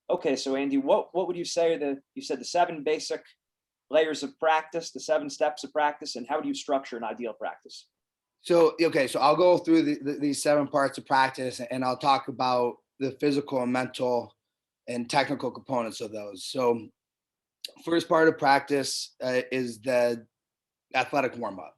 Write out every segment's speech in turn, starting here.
Okay, so Andy, what would you say are you said the 7 basic layers of practice, the 7 steps of practice, and how do you structure an ideal practice? So, okay, so I'll go through these 7 parts of practice, and I'll talk about the physical and mental and technical components of those. So, first part of practice is the athletic warm up.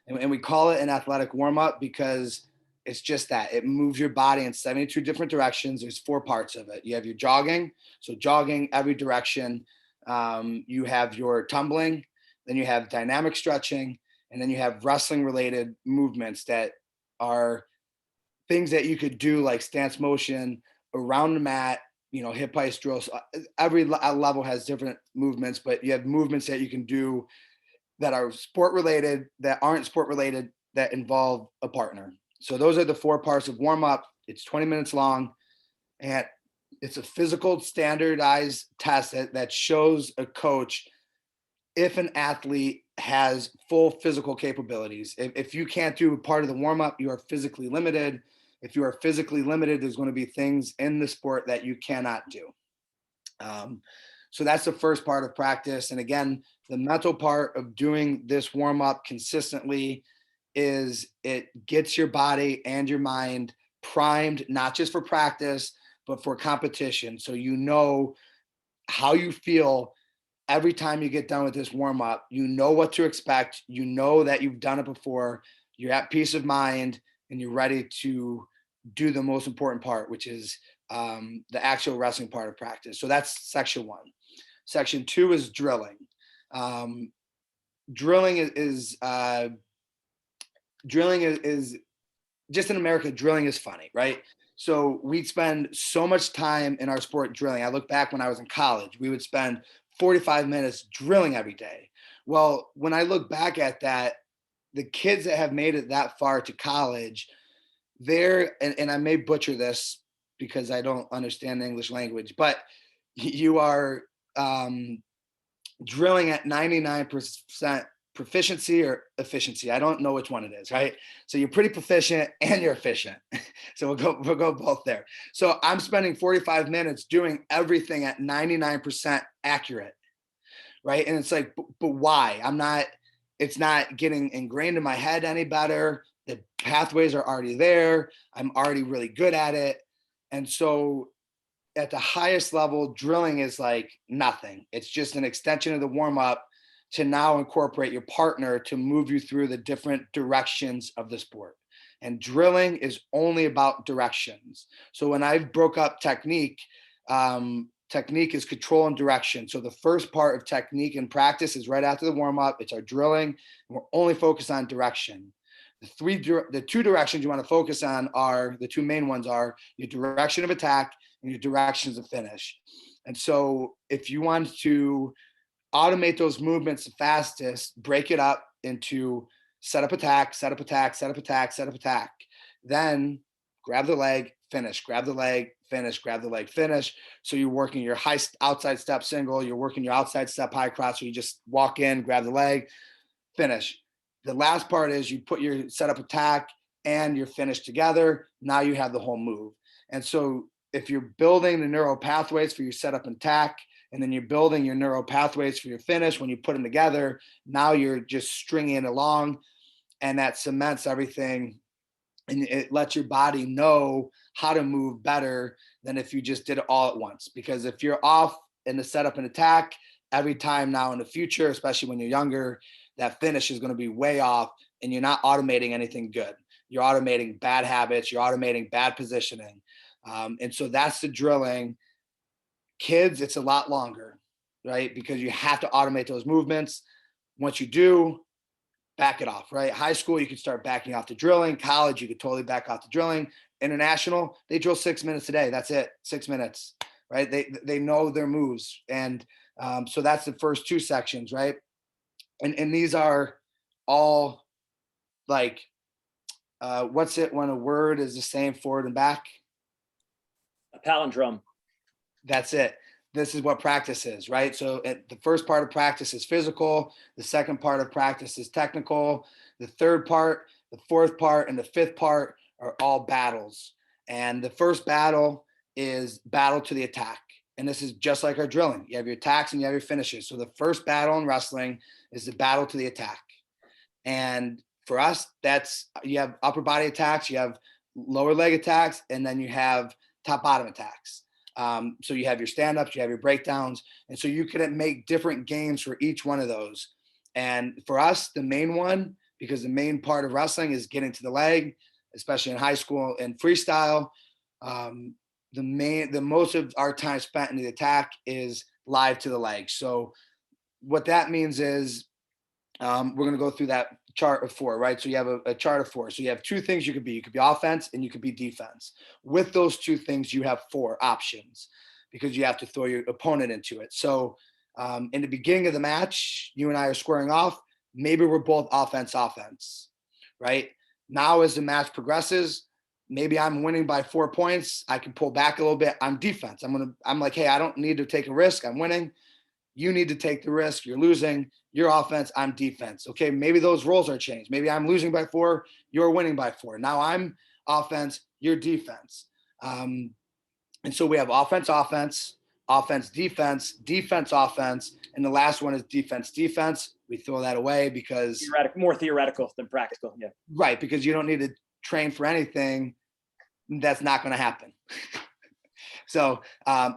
And we call it an athletic warm up because it's just that it moves your body in 72 different directions. There's 4 parts of it. You have your jogging, so jogging every direction. You have your tumbling, then you have dynamic stretching, and then you have wrestling related movements that are things that you could do like stance motion around the mat, hip ice drills. Every level has different movements, but you have movements that you can do that are sport related, that aren't sport related, that involve a partner. So those are the 4 parts of warm up. It's 20 minutes long, and it's a physical standardized test that shows a coach if an athlete has full physical capabilities. If you can't do part of the warm up, you are physically limited. If you are physically limited, there's going to be things in the sport that you cannot do. So that's the first part of practice. And again, the mental part of doing this warm up consistently is it gets your body and your mind primed, not just for practice, but for competition. So you know how you feel every time you get done with this warm up. You know what to expect. You know that you've done it before. You're at peace of mind and you're ready to do the most important part, which is the actual wrestling part of practice. So that's section 1. Section 2 is drilling. Drilling is just in America. Drilling is funny, right? So we'd spend so much time in our sport drilling. I look back when I was in college, we would spend 45 minutes drilling every day. Well, when I look back at that, the kids that have made it that far to college, and I may butcher this because I don't understand the English language, but you are drilling at 99% proficiency or efficiency. I don't know which one it is, right? So you're pretty proficient and you're efficient. So we'll go both there. So I'm spending 45 minutes doing everything at 99% accurate, right? And it's like, but why? It's not getting ingrained in my head any better. The pathways are already there. I'm already really good at it. And so at the highest level, drilling is like nothing. It's just an extension of the warm up to now incorporate your partner to move you through the different directions of the sport. And drilling is only about directions. So when I broke up technique, technique is control and direction. So the first part of technique and practice is right after the warm up. It's our drilling. And we're only focused on direction. The 2 directions you want to focus on are the 2 main ones are your direction of attack and your directions of finish. And so if you want to automate those movements the fastest, break it up into set up attack, set up attack, set up attack, set up attack. Then grab the leg, finish, grab the leg, finish, grab the leg, finish. So you're working your high outside step single, you're working your outside step high cross, so you just walk in, grab the leg, finish. The last part is you put your setup attack and your finish together. Now you have the whole move. And so if you're building the neural pathways for your setup and attack, and then you're building your neural pathways for your finish, when you put them together, now you're just stringing it along, and that cements everything. And it lets your body know how to move better than if you just did it all at once. Because if you're off in the setup and attack, every time now in the future, especially when you're younger, that finish is going to be way off and you're not automating anything good. You're automating bad habits. You're automating bad positioning. And so that's the drilling. Kids, it's a lot longer, right? Because you have to automate those movements. Once you do, back it off, right? High school, you can start backing off the drilling. College, you could totally back off the drilling. International, they drill 6 minutes a day. That's it, 6 minutes, right? They know their moves. And so that's the first 2 sections, right? And these are all like, what's it when a word is the same forward and back? A palindrome. That's it. This is what practice is, right? So the first part of practice is physical. The second part of practice is technical. The third part, the fourth part, and the fifth part are all battles. And the first battle is battle to the attack. And this is just like our drilling. You have your attacks and you have your finishes. So the first battle in wrestling is the battle to the attack. And for us, you have upper body attacks, you have lower leg attacks, and then you have top bottom attacks. So you have your stand-ups, you have your breakdowns. And so you can make different games for each one of those. And for us, the main one, because the main part of wrestling is getting to the leg, especially in high school and freestyle, the most of our time spent in the attack is live to the leg. So what that means is we're going to go through that chart of 4, right? So you have a chart of 4. So you have 2 things you could be. You could be offense and you could be defense. With those 2 things, you have 4 options because you have to throw your opponent into it. So in the beginning of the match, you and I are squaring off. Maybe we're both offense, right? Now as the match progresses, maybe I'm winning by 4 points. I can pull back a little bit. I'm defense. I'm like, hey, I don't need to take a risk. I'm winning. You need to take the risk. You're losing. You're offense. I'm defense. Okay, maybe those roles are changed. Maybe I'm losing by 4. You're winning by 4. Now I'm offense. You're defense. And so we have offense, defense, offense, and the last one is defense. We throw that away because more theoretical than practical. Yeah. Right, because you don't need to train for anything that's not going to happen. So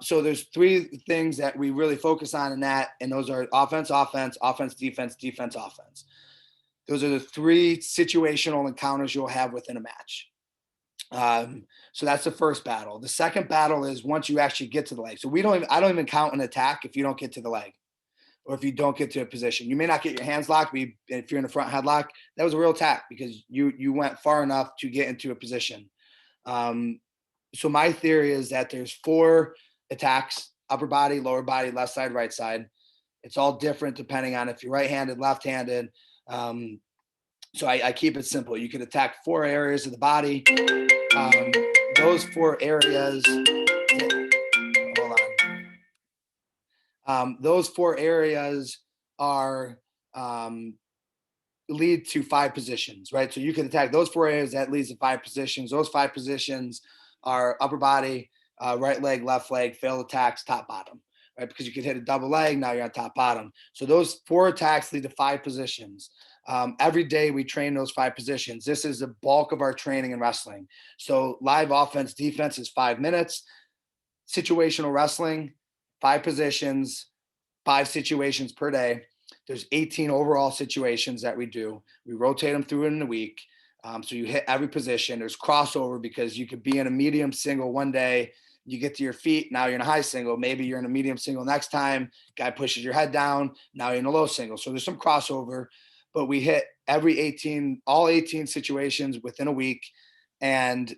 there's 3 things that we really focus on in that, and those are offense, defense, offense. Those are the 3 situational encounters you'll have within a match. So that's the first battle. The second battle is once you actually get to the leg. So I don't even count an attack if you don't get to the leg, or if you don't get to a position. You may not get your hands locked, but if you're in a front headlock, that was a real attack because you went far enough to get into a position. So my theory is that there's 4 attacks: upper body, lower body, left side, right side. It's all different depending on if you're right-handed, left-handed. So I keep it simple. You can attack 4 areas of the body. Those 4 areas, hold on. Those 4 areas are lead to 5 positions, right? So you can attack those 4 areas that leads to 5 positions. Those 5 positions are upper body, right leg, left leg, failed attacks, top bottom, right? Because you could hit a double leg, now you're on top bottom. So those 4 attacks lead to 5 positions. Every day we train those 5 positions. This is the bulk of our training in wrestling. So live offense, defense is 5 minutes. Situational wrestling, 5 positions, 5 situations per day. There's 18 overall situations that we do. We rotate them through in a week. So you hit every position. There's crossover because you could be in a medium single one day. You get to your feet. Now you're in a high single. Maybe you're in a medium single next time. Guy pushes your head down. Now you're in a low single. So there's some crossover, but we hit all 18 situations within a week. And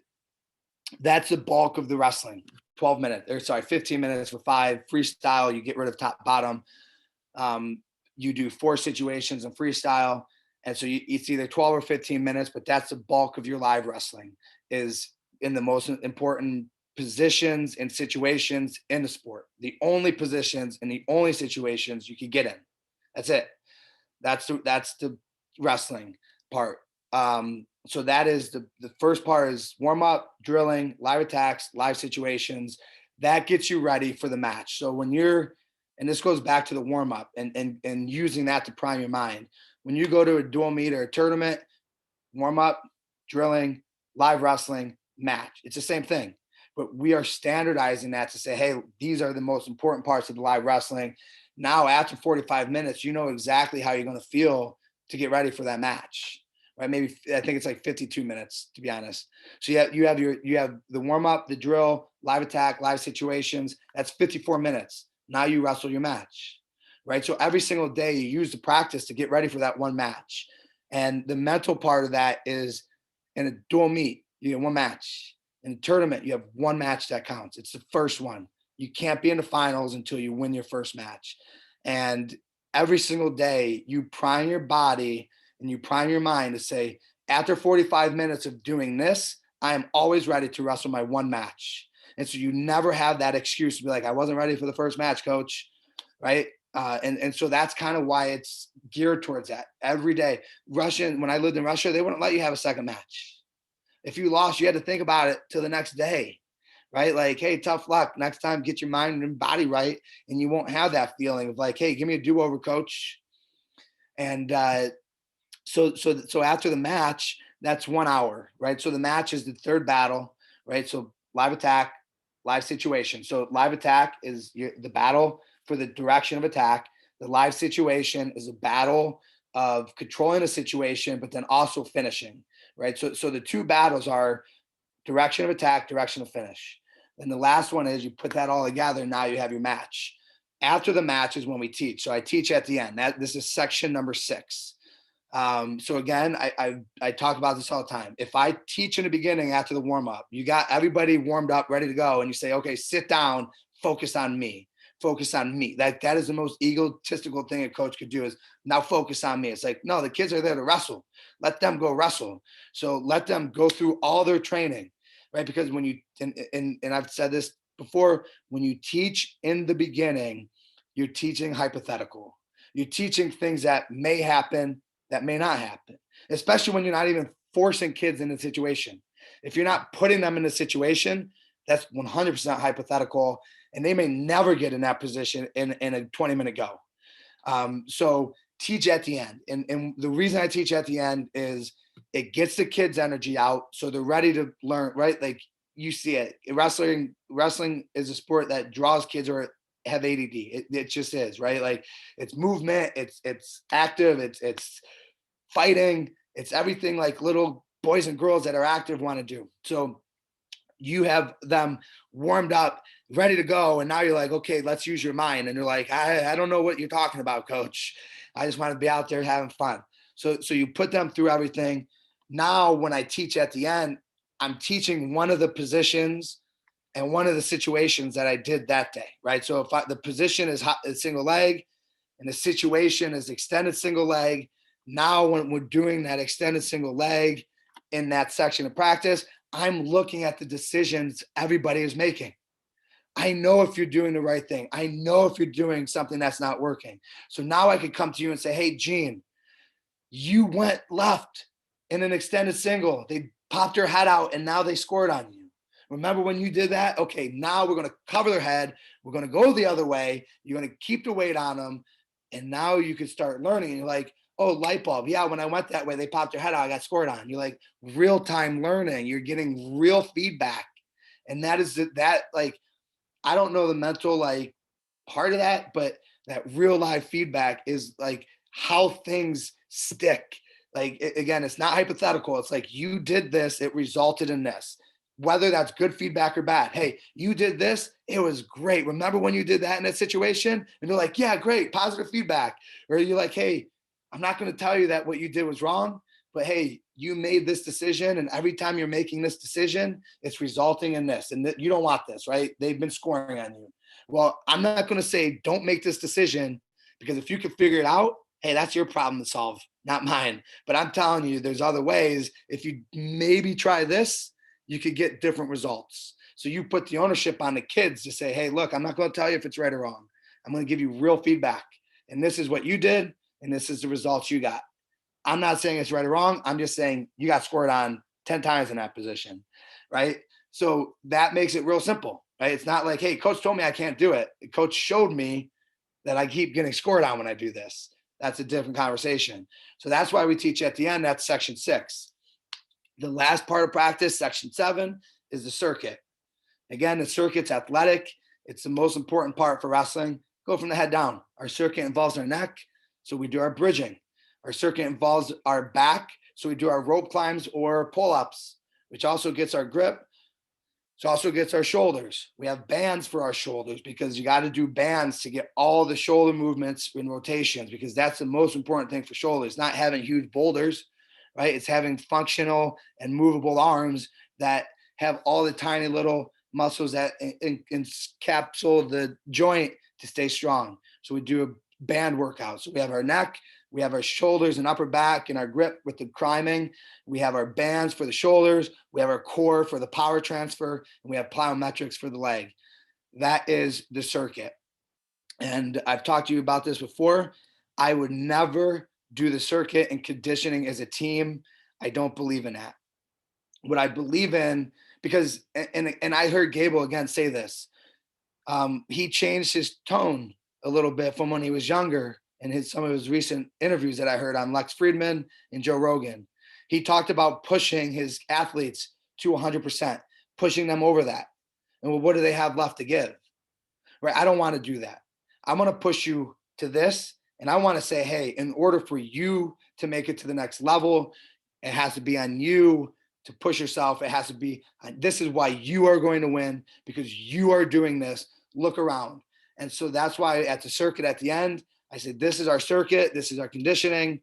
that's the bulk of the wrestling. 15 minutes for 5 freestyle. You get rid of top bottom. You do 4 situations in freestyle. And so it's either 12 or 15 minutes, but that's the bulk of your live wrestling is in the most important positions and situations in the sport. The only positions and the only situations you can get in. That's it. That's the wrestling part. So that is the first part is warm up, drilling, live attacks, live situations. That gets you ready for the match. So when and this goes back to the warm up and using that to prime your mind. When you go to a dual meet or a tournament, warm up, drilling, live wrestling, match. It's the same thing, but we are standardizing that to say, hey, these are the most important parts of the live wrestling. Now, after 45 minutes, you know exactly how you're going to feel to get ready for that match, right? Maybe I think it's like 52 minutes, to be honest. So you have the warm up, the drill, live attack, live situations. That's 54 minutes. Now you wrestle your match. Right. So every single day you use the practice to get ready for that one match. And the mental part of that is in a dual meet, you get one match. In a tournament, you have one match that counts. It's the first one. You can't be in the finals until you win your first match. And every single day you prime your body and you prime your mind to say, after 45 minutes of doing this, I am always ready to wrestle my one match. And so you never have that excuse to be like, I wasn't ready for the first match, coach. Right. And so that's kind of why it's geared towards that every day. When I lived in Russia, they wouldn't let you have a second match. If you lost, you had to think about it till the next day, right? Like, hey, tough luck. Next time, get your mind and body right, and you won't have that feeling of like, hey, give me a do-over, coach. And so after the match, that's 1 hour, right? So the match is the third battle, right? So live attack, live situation. So live attack is the battle for the direction of attack. The live situation is a battle of controlling a situation, but then also finishing, right? So the two battles are direction of attack, direction of finish. And the last one is you put that all together, and now you have your match. After the match is when we teach. So I teach at the end. This is section number 6. So again, I talk about this all the time. If I teach in the beginning after the warm up, you got everybody warmed up, ready to go, and you say, okay, sit down, focus on me, focus on me. That is the most egotistical thing a coach could do, is now focus on me. It's like, no, the kids are there to wrestle. Let them go wrestle. So let them go through all their training, right? Because when you, and I've said this before, when you teach in the beginning, you're teaching hypothetical. You're teaching things that may happen, that may not happen, especially when you're not even forcing kids in a situation. If you're not putting them in a situation, that's 100% hypothetical, and they may never get in that position in a 20-minute go. So teach at the end. And the reason I teach at the end is it gets the kids' energy out, so they're ready to learn, right? Like, you see it. Wrestling is a sport that draws kids or have ADD. It just is, right? Like, it's movement, it's active, it's fighting, it's everything like little boys and girls that are active want to do. So you have them warmed up, ready to go, and now you're like, okay, let's use your mind. And you're like, I don't know what you're talking about, coach. I just want to be out there having fun. So you put them through everything. Now, when I teach at the end, I'm teaching one of the positions and one of the situations that I did that day, right? So if the position is a single leg and the situation is extended single leg, now when we're doing that extended single leg in that section of practice, I'm looking at the decisions everybody is making. I know if you're doing the right thing. I know if you're doing something that's not working. So now I could come to you and say, hey, Gene, you went left in an extended single. They popped their head out and now they scored on you. Remember when you did that? Okay, now we're going to cover their head. We're going to go the other way. You're going to keep the weight on them. And now you can start learning. And you're like, oh, light bulb. Yeah, when I went that way, they popped their head out. I got scored on. You're like, real-time learning. You're getting real feedback. And that is that, like, I don't know the mental, like, part of that, but that real live feedback is like how things stick. Like, again, it's not hypothetical. It's like, you did this, it resulted in this. Whether that's good feedback or bad. Hey, you did this, it was great. Remember when you did that in that situation? And they're like, yeah, great, positive feedback. Or you're like, hey, I'm not going to tell you that what you did was wrong, but hey, you made this decision, and every time you're making this decision, it's resulting in this, and you don't want this, right? They've been scoring on you. Well, I'm not going to say don't make this decision, because if you can figure it out, hey, that's your problem to solve, not mine. But I'm telling you, there's other ways. If you maybe try this, you could get different results. So you put the ownership on the kids to say, hey, look, I'm not going to tell you if it's right or wrong. I'm going to give you real feedback. And this is what you did, and this is the results you got. I'm not saying it's right or wrong. I'm just saying you got scored on 10 times in that position, right? So that makes it real simple, right? It's not like, hey, coach told me I can't do it. Coach showed me that I keep getting scored on when I do this. That's a different conversation. So that's why we teach at the end. That's section 6. The last part of practice, section 7, is the circuit. Again, the circuit's athletic. It's the most important part for wrestling. Go from the head down. Our circuit involves our neck, so we do our bridging. Our circuit involves our back, so we do our rope climbs or pull-ups, which also gets our grip. Which also gets our shoulders. We have bands for our shoulders, because you got to do bands to get all the shoulder movements and rotations, because that's the most important thing for shoulders, not having huge boulders, right? It's having functional and movable arms that have all the tiny little muscles that encapsulate the joint to stay strong. So we do a band workout. So we have our neck, we have our shoulders and upper back and our grip with the climbing. We have our bands for the shoulders. We have our core for the power transfer, and we have plyometrics for the leg. That is the circuit. And I've talked to you about this before. I would never do the circuit and conditioning as a team. I don't believe in that. What I believe in, because, and I heard Gable again say this, he changed his tone a little bit from when he was younger in some of his recent interviews that I heard on Lex Friedman and Joe Rogan. He talked about pushing his athletes to 100%, pushing them over that. And well, what do they have left to give? Right? I don't want to do that. I want to push you to this. And I want to say, hey, in order for you to make it to the next level, it has to be on you to push yourself. It has to be, this is why you are going to win, because you are doing this. Look around. And so that's why at the circuit at the end, I said, this is our circuit. This is our conditioning.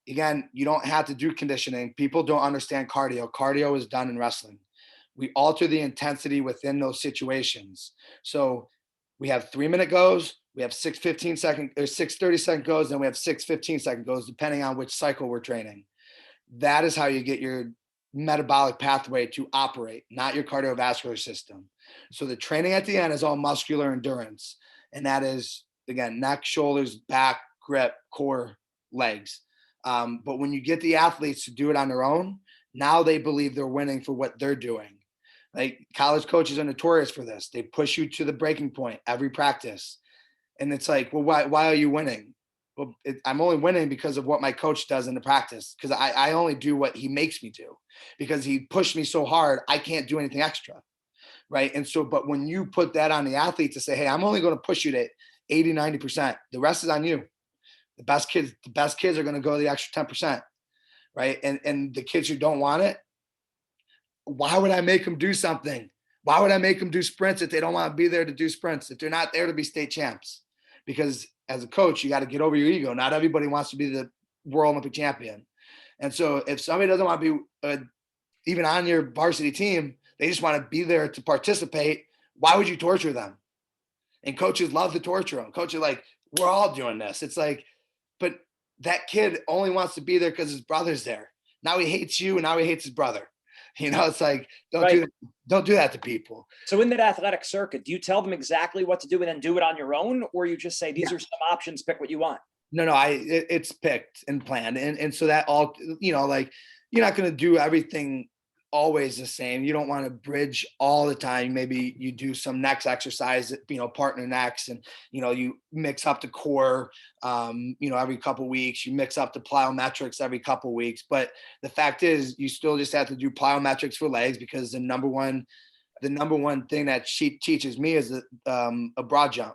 Again, you don't have to do conditioning. People don't understand cardio. Cardio is done in wrestling. We alter the intensity within those situations. So we have 3-minute goes, we have 6 15-second or 6 30-second goes, and we have 6 15-second goes, depending on which cycle we're training. That is how you get your metabolic pathway to operate, not your cardiovascular system. So the training at the end is all muscular endurance. And that is, again, neck, shoulders, back, grip, core, legs. But when you get the athletes to do it on their own, now they believe they're winning for what they're doing. Like, college coaches are notorious for this. They push you to the breaking point every practice. And it's like, well, why are you winning? Well, I'm only winning because of what my coach does in the practice, because I only do what he makes me do, because he pushed me so hard, I can't do anything extra. Right. And so, but when you put that on the athlete to say, hey, I'm only going to push you to 80, 90%, the rest is on you. The best kids are going to go the extra 10%. Right. And the kids who don't want it, why would I make them do something? Why would I make them do sprints if they don't want to be there to do sprints, if they're not there to be state champs? Because as a coach, you got to get over your ego. Not everybody wants to be the world Olympic champion. And so if somebody doesn't want to be even on your varsity team, they just want to be there to participate, why would you torture them? And coaches love to torture them. Coaches are like, we're all doing this. It's like, but that kid only wants to be there because his brother's there. Now he hates you, and now he hates his brother. You know, it's like, don't do that to people. So in that athletic circuit, do you tell them exactly what to do and then do it on your own? Or you just say, these are some options, pick what you want? No, it's picked and planned. And so that all, you know, like, you're not going to do everything always the same. You don't want to bridge all the time. Maybe you do some next exercise, you know, partner next, and, you know, you mix up the core, you know, every couple of weeks, you mix up the plyometrics every couple of weeks. But the fact is, you still just have to do plyometrics for legs, because the number one thing that she teaches me is a broad jump.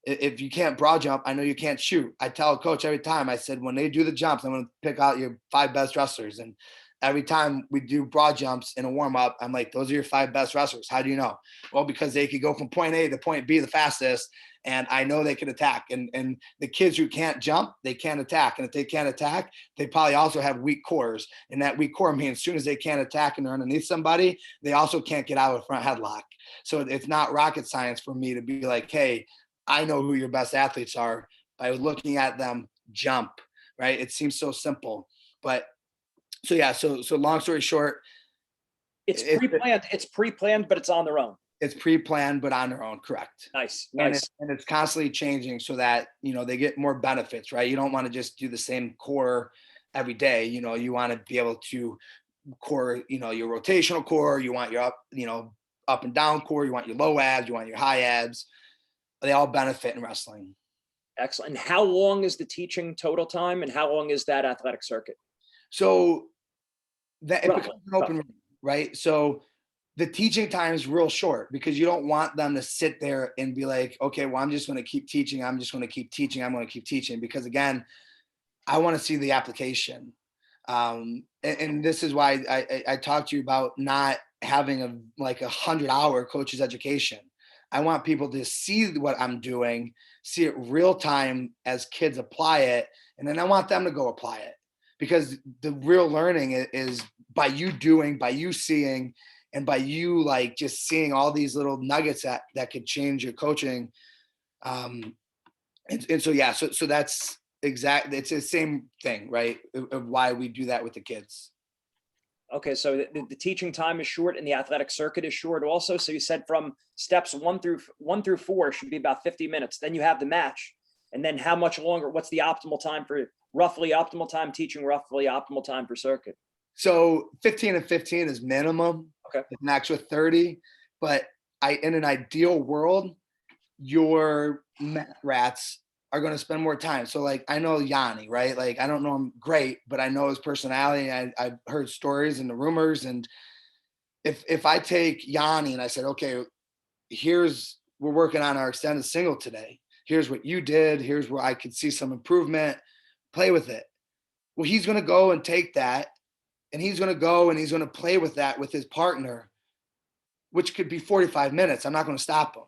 If you can't broad jump, I know you can't shoot. I tell a coach every time, I said, when they do the jumps, I'm going to pick out your 5 best wrestlers. And every time we do broad jumps in a warm up, I'm like, those are your 5 best wrestlers. How do you know? Well, because they could go from point A to point B the fastest, and I know they can attack. And the kids who can't jump, they can't attack. And if they can't attack, they probably also have weak cores. And that weak core means as soon as they can't attack and they're underneath somebody, they also can't get out of a front headlock. So it's not rocket science for me to be like, hey, I know who your best athletes are by looking at them jump, right? It seems so simple, but so yeah. So long story short, it's pre-planned. It's pre-planned, but it's on their own. It's pre-planned, but on their own. Correct. Nice. And it's constantly changing so that, you know, they get more benefits, right? You don't want to just do the same core every day. You know, you want to be able to core, you know, your rotational core, you want your up and down core, you want your low abs, you want your high abs. They all benefit in wrestling. Excellent. And how long is the teaching total time, and how long is that athletic circuit? So that it becomes an open room, right? So the teaching time is real short, because you don't want them to sit there and be like, okay, well, I'm just going to keep teaching. I'm just going to keep teaching. I'm going to keep teaching, because again, I want to see the application. And this is why I talked to you about not having a 100-hour coach's education. I want people to see what I'm doing, see it real time as kids apply it. And then I want them to go apply it, because the real learning is by you doing, by you seeing, and by you just seeing all these little nuggets that could change your coaching. And so, yeah, so that's exactly, it's the same thing, right? Of why we do that with the kids. Okay, so the teaching time is short and the athletic circuit is short also. So you said from steps 1 through 4 should be about 50 minutes. Then you have the match. And then how much longer, what's the optimal time for roughly optimal time teaching, roughly optimal time for circuit? So 15 and 15 is minimum. Okay. max with 30. But in an ideal world, your mat rats are going to spend more time. So like, I know Yanni, right? Like, I don't know him great, but I know his personality. I've heard stories and the rumors. And if I take Yanni and I said, okay, we're working on our extended single today. Here's what you did. Here's where I could see some improvement. Play with it. Well, he's going to go and take that, and he's going to go and he's going to play with that with his partner, which could be 45 minutes. I'm not going to stop him.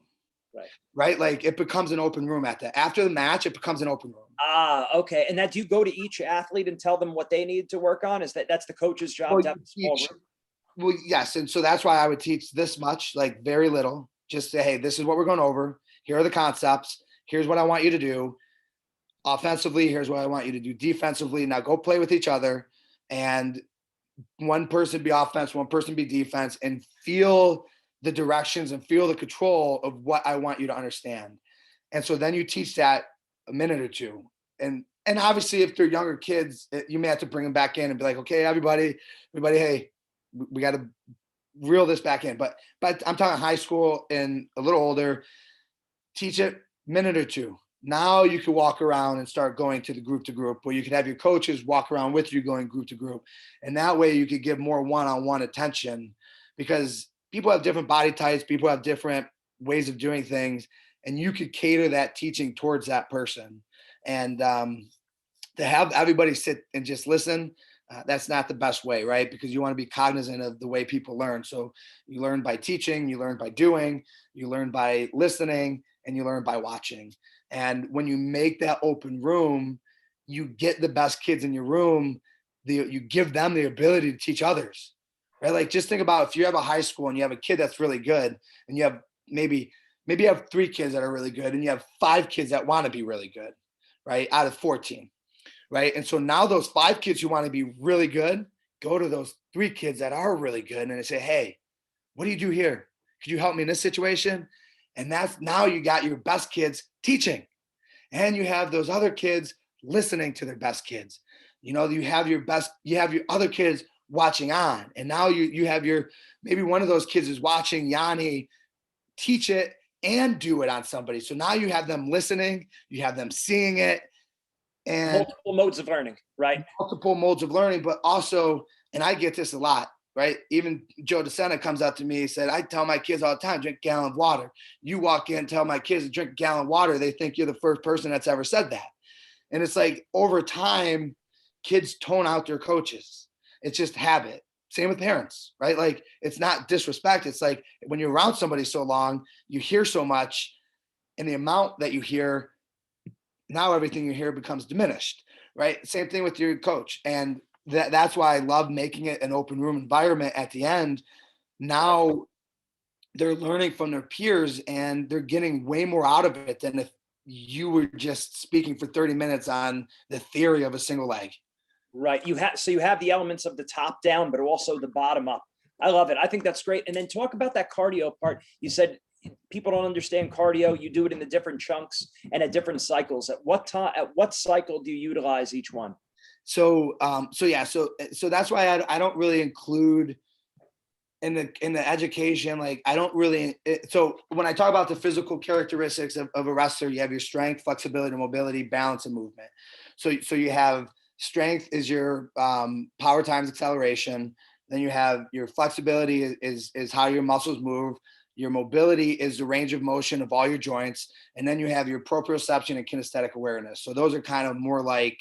Right. Like, it becomes an open room at that. After the match, it becomes an open room. Okay. And that, do you go to each athlete and tell them what they need to work on? That's the coach's job to have a small room? Well, yes. And so that's why I would teach this much, like very little, just say, hey, this is what we're going over. Here are the concepts. Here's what I want you to do. Offensively, here's what I want you to do defensively. Now go play with each other, and one person be offense, one person be defense, and feel the directions and feel the control of what I want you to understand. And so then you teach that a minute or two. And obviously, if they're younger kids, you may have to bring them back in and be like, okay, everybody, hey, we got to reel this back in. But I'm talking high school and a little older. Teach it minute or two. Now you can walk around and start going to group, where you could have your coaches walk around with you going group to group. And that way you could give more one-on-one attention, because people have different body types. People have different ways of doing things, and you could cater that teaching towards that person. And to have everybody sit and just listen, that's not the best way, right? Because you want to be cognizant of the way people learn. So you learn by teaching, you learn by doing, you learn by listening, and you learn by watching. And when you make that open room, you get the best kids in your room. You give them the ability to teach others, right? Like, just think about if you have a high school and you have a kid that's really good, and you have maybe you have 3 kids that are really good, and you have 5 kids that want to be really good, right? Out of 14, right? And so now those 5 kids who want to be really good go to those 3 kids that are really good, and they say, hey, what do you do here? Could you help me in this situation? And that's, now you got your best kids teaching, and you have those other kids listening to their best kids. You have your other kids watching on. And now you have maybe one of those kids is watching Yanni teach it and do it on somebody. So now you have them listening, you have them seeing it, and multiple modes of learning, right? Multiple modes of learning, but also, and I get this a lot, right? Even Joe DeSena comes up to me and said, I tell my kids all the time, drink a gallon of water. You walk in and tell my kids to drink a gallon of water, they think you're the first person that's ever said that. And it's like, over time, kids tone out their coaches. It's just habit. Same with parents, right? Like, it's not disrespect. It's like, when you're around somebody so long, you hear so much, and the amount that you hear, now everything you hear becomes diminished, right? Same thing with your coach. And that's why I love making it an open room environment at the end. Now they're learning from their peers, and they're getting way more out of it than if you were just speaking for 30 minutes on the theory of a single leg. Right. You have the elements of the top down, but also the bottom up. I love it. I think that's great. And then talk about that cardio part. You said people don't understand cardio. You do it in the different chunks and at different cycles. At what cycle do you utilize each one? So that's why I don't really include in the education, like, I don't really. So when I talk about the physical characteristics of a wrestler, you have your strength, flexibility, mobility, balance, and movement. So you have strength is your power times acceleration. Then you have your flexibility is how your muscles move. Your mobility is the range of motion of all your joints. And then you have your proprioception and kinesthetic awareness. So those are kind of more like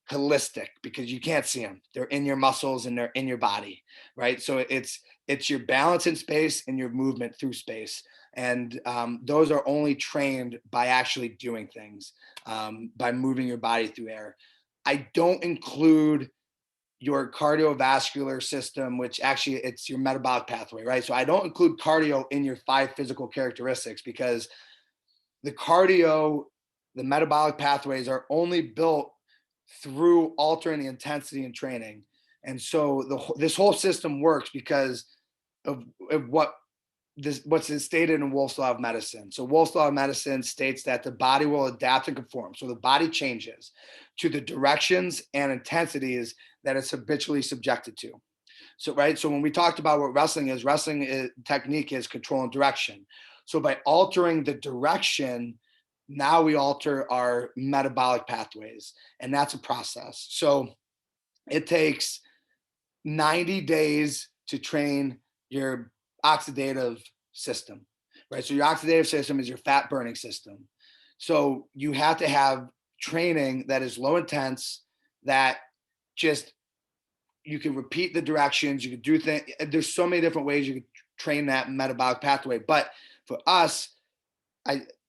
holistic, because you can't see them. They're in your muscles and they're in your body, right? So it's your balance in space and your movement through space. And those are only trained by actually doing things, by moving your body through air. I don't include your cardiovascular system, which actually it's your metabolic pathway, right? So I don't include cardio in your 5 physical characteristics, because the metabolic pathways are only built through altering the intensity and training. And so this whole system works because of what's stated in Wolff's Law of Medicine. So Wolff's Law of Medicine states that the body will adapt and conform. So the body changes to the directions and intensities that it's habitually subjected to. So, right. So when we talked about what wrestling is, technique is control and direction. So by altering the direction, now we alter our metabolic pathways, and that's a process. So it takes 90 days to train your oxidative system, right? So your oxidative system is your fat burning system. So you have to have training that is low intense, that just you can repeat the directions, you can do things. There's so many different ways you can train that metabolic pathway. But for us,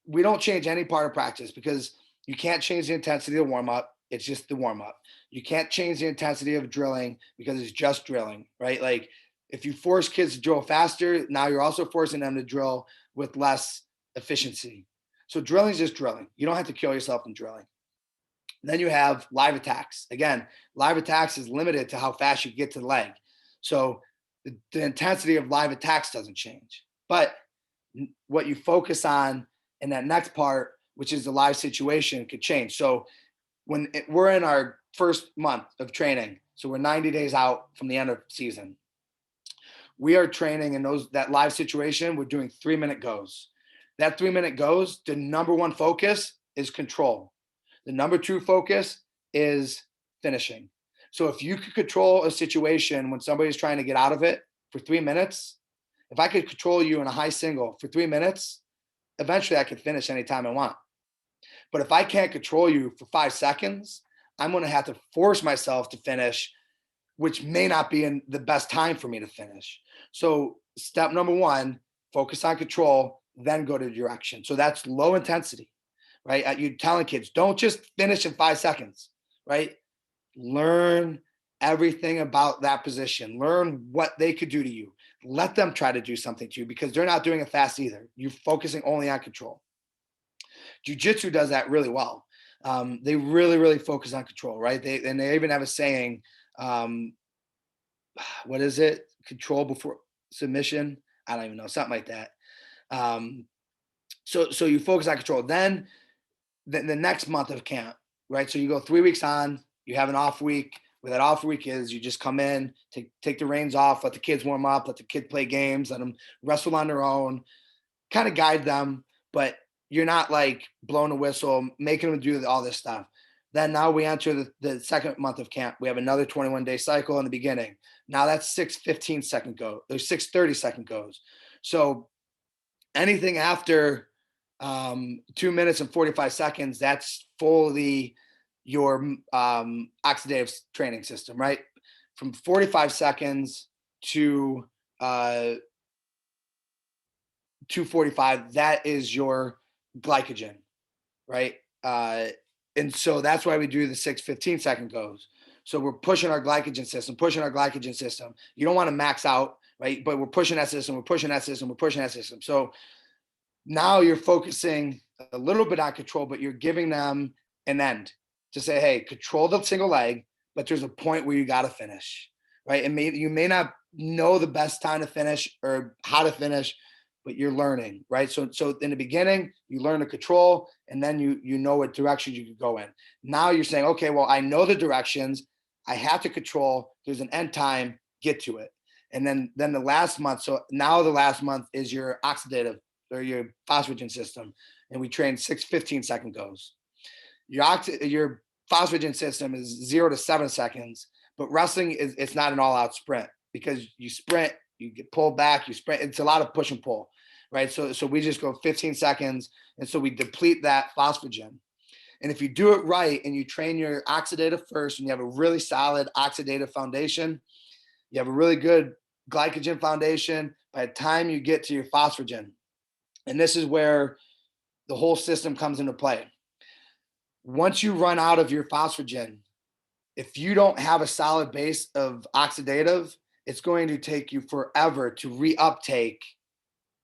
we don't change any part of practice, because you can't change the intensity of the warm up. It's just the warm up. You can't change the intensity of drilling, because it's just drilling, right? Like if you force kids to drill faster, now you're also forcing them to drill with less efficiency. So drilling is just drilling. You don't have to kill yourself in drilling. Then you have live attacks. Again, live attacks is limited to how fast you get to the leg. So the intensity of live attacks doesn't change. But what you focus on in that next part, which is the live situation, could change. So we're in our first month of training, so we're 90 days out from the end of season, we are training in that live situation. We're doing 3-minute goes. That 3-minute goes, the number one focus is control. The number two focus is finishing. So if you could control a situation when somebody's trying to get out of it for 3 minutes, if I could control you in a high single for 3 minutes, eventually I could finish anytime I want. But if I can't control you for 5 seconds, I'm going to have to force myself to finish, which may not be in the best time for me to finish. So step number one, focus on control, then go to direction. So that's low intensity, right? You're telling kids, don't just finish in 5 seconds, right? Learn everything about that position. Learn what they could do to you. Let them try to do something to you, because they're not doing it fast either. You're focusing only on control. Jiu-jitsu does that really well. They really, really focus on control, right? They even have a saying, what is it? Control before submission. I don't even know, something like that. So you focus on control. Then the next month of camp, right? So you go 3 weeks on, you have an off week. Where that off week is, you just come in, take the reins off, let the kids warm up, let the kids play games, let them wrestle on their own, kind of guide them, but you're not like blowing a whistle, making them do all this stuff. Then now we enter the second month of camp. We have another 21-day cycle in the beginning. Now that's 6 15-second goes. There's 6 30-second goes. So anything after 2 minutes and 45 seconds, that's fully your oxidative training system, right? From 45 seconds to 245, that is your glycogen, right? And so that's why we do the 6 15-second goes. So we're pushing our glycogen system. You don't want to max out, right? But we're pushing that system. So now you're focusing a little bit on control, but you're giving them an end to say, hey, control the single leg, but there's a point where you got to finish, right? And you may not know the best time to finish or how to finish, but you're learning, right? So in the beginning, you learn to control, and then you know what directions you could go in. Now you're saying, okay, well, I know the directions, I have to control, there's an end time, get to it. And then the last month, so now the last month is your oxidative or your phosphagen system, and we train 6 15-second goes. Your phosphagen system is 0 to 7 seconds, but wrestling it's not an all-out sprint, because you sprint, you get pulled back, you sprint. It's a lot of push and pull, right? So we just go 15 seconds, and so we deplete that phosphagen. And if you do it right and you train your oxidative first, and you have a really solid oxidative foundation, you have a really good glycogen foundation, by the time you get to your phosphagen, and this is where the whole system comes into play. Once you run out of your phosphagen, if you don't have a solid base of oxidative, it's going to take you forever to reuptake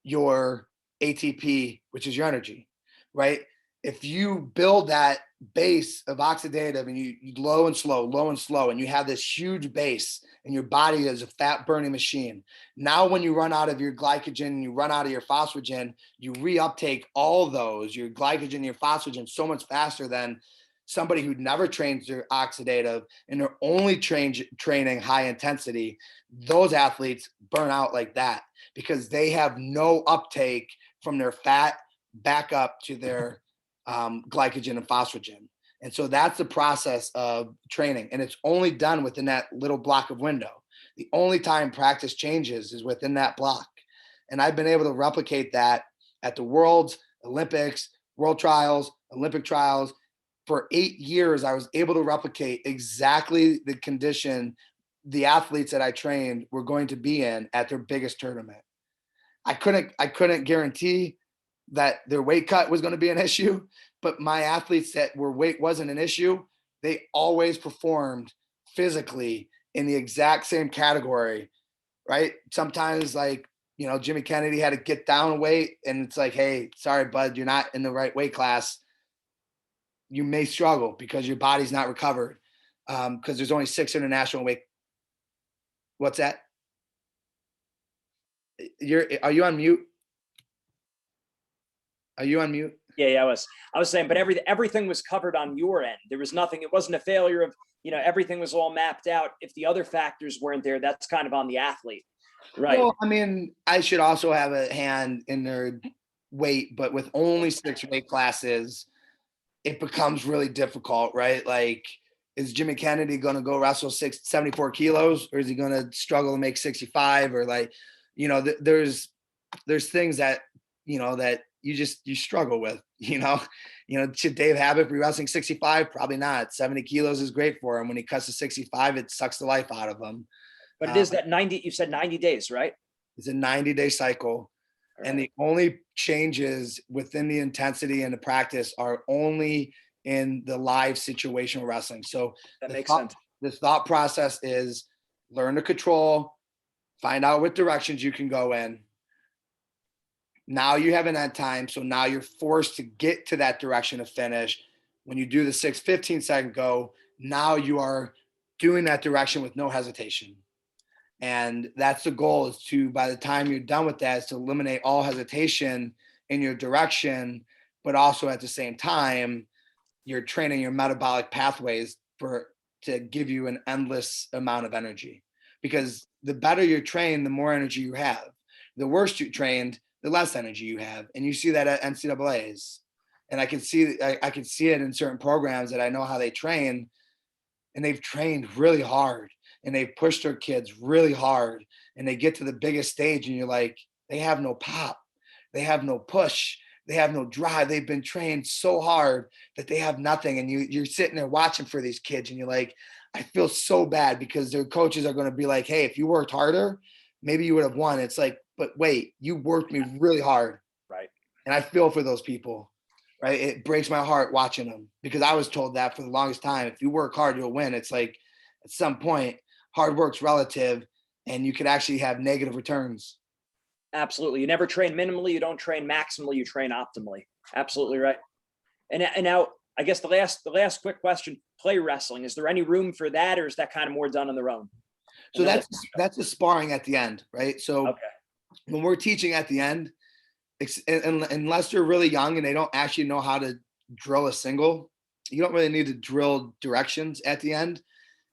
your ATP, which is your energy, right? If you build that base of oxidative and you low and slow, and you have this huge base and your body is a fat burning machine. Now, when you run out of your glycogen, you run out of your phosphagen, you reuptake all those, your glycogen, your phosphagen, so much faster than somebody who never trains their oxidative and they're only training high intensity, those athletes burn out like that because they have no uptake from their fat back up to their glycogen and phosphagen. And so that's the process of training. And it's only done within that little block of window. The only time practice changes is within that block. And I've been able to replicate that at the Worlds, Olympics, World Trials, Olympic Trials. For 8 years, I was able to replicate exactly the condition the athletes that I trained were going to be in at their biggest tournament. I couldn't guarantee that their weight cut was going to be an issue, but my athletes that were weight wasn't an issue, they always performed physically in the exact same category, right? Sometimes like, you know, Jimmy Kennedy had to get down weight and it's like, hey, sorry, bud, you're not in the right weight class. You may struggle because your body's not recovered because there's only 6 international weight. What's that? Are you on mute? Are you on mute? Yeah, I was saying, but everything was covered on your end. There was nothing, it wasn't a failure of, you know, everything was all mapped out. If the other factors weren't there, that's kind of on the athlete. Right. Well, I mean, I should also have a hand in their weight, but with only 6 weight classes, it becomes really difficult, right? Like, is Jimmy Kennedy going to go wrestle 74 kilos, or is he going to struggle to make 65? Or like, you know, there's things that, you know, that you struggle with, you know, should Dave Habib be wrestling 65? Probably not. 70 kilos is great for him. When he cuts to 65, it sucks the life out of him. But it is that 90, you said 90 days, right? It's a 90-day cycle. Right. And the only changes within the intensity and the practice are only in the live situational wrestling. So that makes sense. The thought process is learn to control, find out what directions you can go in. Now you have an end time. So now you're forced to get to that direction of finish. When you do the 15-second go, now you are doing that direction with no hesitation. And that's the goal, is to, by the time you're done with that, is to eliminate all hesitation in your direction, but also at the same time, you're training your metabolic pathways to give you an endless amount of energy. Because the better you're trained, the more energy you have. The worse you're trained, the less energy you have. And you see that at NCAAs. And I can see it in certain programs that I know how they train, and they've trained really hard. And they push their kids really hard, and they get to the biggest stage and you're like, they have no pop, they have no push, they have no drive. They've been trained so hard that they have nothing. And you're sitting there watching for these kids and you're like, I feel so bad, because their coaches are going to be like, hey, if you worked harder, maybe you would have won. It's like, but wait, you worked me really hard. Right. And I feel for those people, right? It breaks my heart watching them, because I was told that for the longest time. If you work hard, you'll win. It's like, at some point, hard work's relative, and you could actually have negative returns. Absolutely. You never train minimally. You don't train maximally. You train optimally. Absolutely right. And now, I guess the last quick question: play wrestling. Is there any room for that, or is that kind of more done on their own? So that's the sparring at the end, right? So okay. When we're teaching at the end, unless they're really young and they don't actually know how to drill a single, you don't really need to drill directions at the end.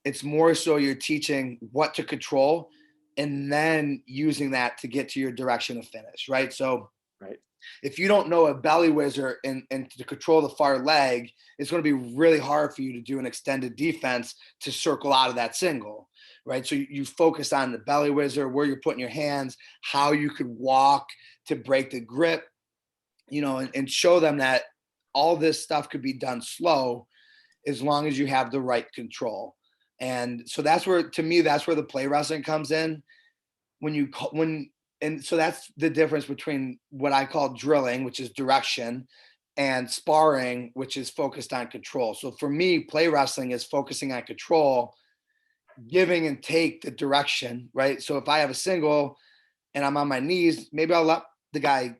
It's more so you're teaching what to control and then using that to get to your direction of finish, right? So right. If you don't know a belly whizzer and to control the far leg, it's going to be really hard for you to do an extended defense to circle out of that single, right? So you focus on the belly whizzer, where you're putting your hands, how you could walk to break the grip, and show them that all this stuff could be done slow as long as you have the right control. And so that's where, to me, that's where the play wrestling comes in. And so that's the difference between what I call drilling, which is direction, and sparring, which is focused on control. So for me, play wrestling is focusing on control, giving and take the direction, right? So if I have a single and I'm on my knees, maybe I'll let the guy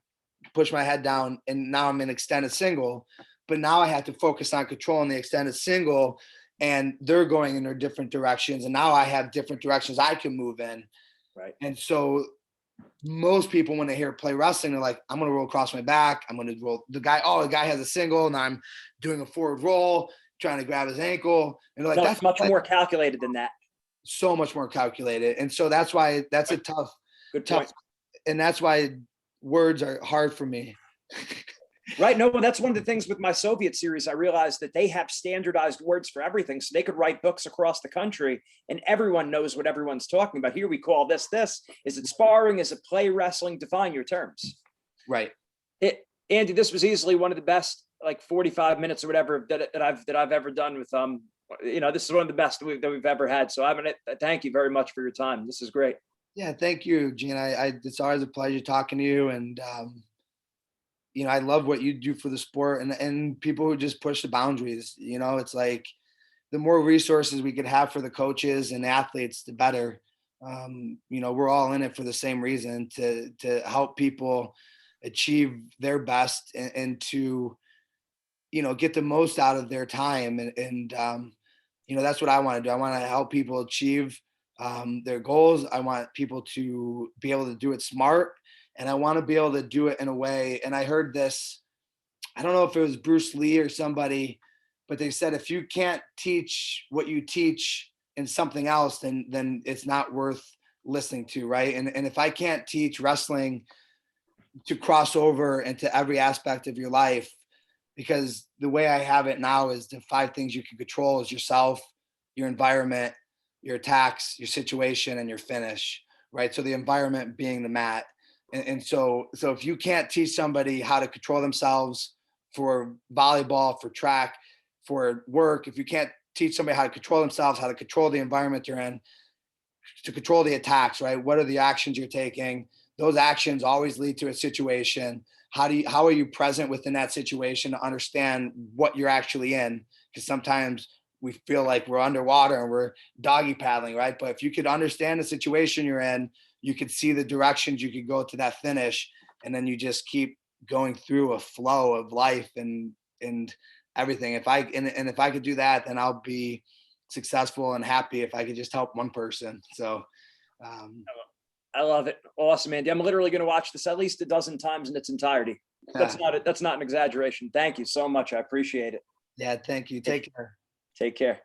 push my head down, and now I'm in extended single, but now I have to focus on controlling the extended single, and they're going in their different directions. And now I have different directions I can move in. Right. And so most people, when they hear play wrestling, they're like, I'm going to roll across my back. I'm going to roll the guy. Oh, the guy has a single and I'm doing a forward roll. trying to grab his ankle, and like No, that's it's much more calculated than that. so much more calculated. And so that's why that's a tough, Good point. and that's why words are hard for me. Right. No, that's one of the things with my Soviet series. I realized that they have standardized words for everything. So they could write books across the country and everyone knows what everyone's talking about. Here we call this. Is it sparring? Is it play wrestling? Define your terms. Right. Andy, this was easily one of the best, like 45 minutes or whatever that I've ever done with, this is one of the best that we've ever had. So thank you very much for your time. This is great. Yeah. Thank you, Gene. It's always a pleasure talking to you. And, I love what you do for the sport and people who just push the boundaries. It's like the more resources we could have for the coaches and athletes, the better. We're all in it for the same reason, to help people achieve their best and to, get the most out of their time. And that's what I want to do. I want to help people achieve their goals. I want people to be able to do it smart. And I want to be able to do it in a way. And I heard this, I don't know if it was Bruce Lee or somebody, but they said, if you can't teach what you teach in something else, then it's not worth listening to. Right. And if I can't teach wrestling to cross over into every aspect of your life, because the way I have it now is the 5 things you can control is yourself, your environment, your attacks, your situation, and your finish. Right. So the environment being the mat. And so if you can't teach somebody how to control themselves for volleyball, for track, for work, if you can't teach somebody how to control themselves, how to control the environment they're in, to control the attacks, right? What are the actions you're taking? Those actions always lead to a situation. How are you present within that situation to understand what you're actually in? Because sometimes we feel like we're underwater and we're doggy paddling, right? But if you could understand the situation you're in, you could see the directions you could go to that finish, and then you just keep going through a flow of life and everything. If I could do that, then I'll be successful and happy if I could just help one person. So I love it. Awesome, Andy. I'm literally going to watch this at least a dozen times in its entirety. That's not an exaggeration. Thank you so much. I appreciate it. Yeah, thank you. Take care. Take care.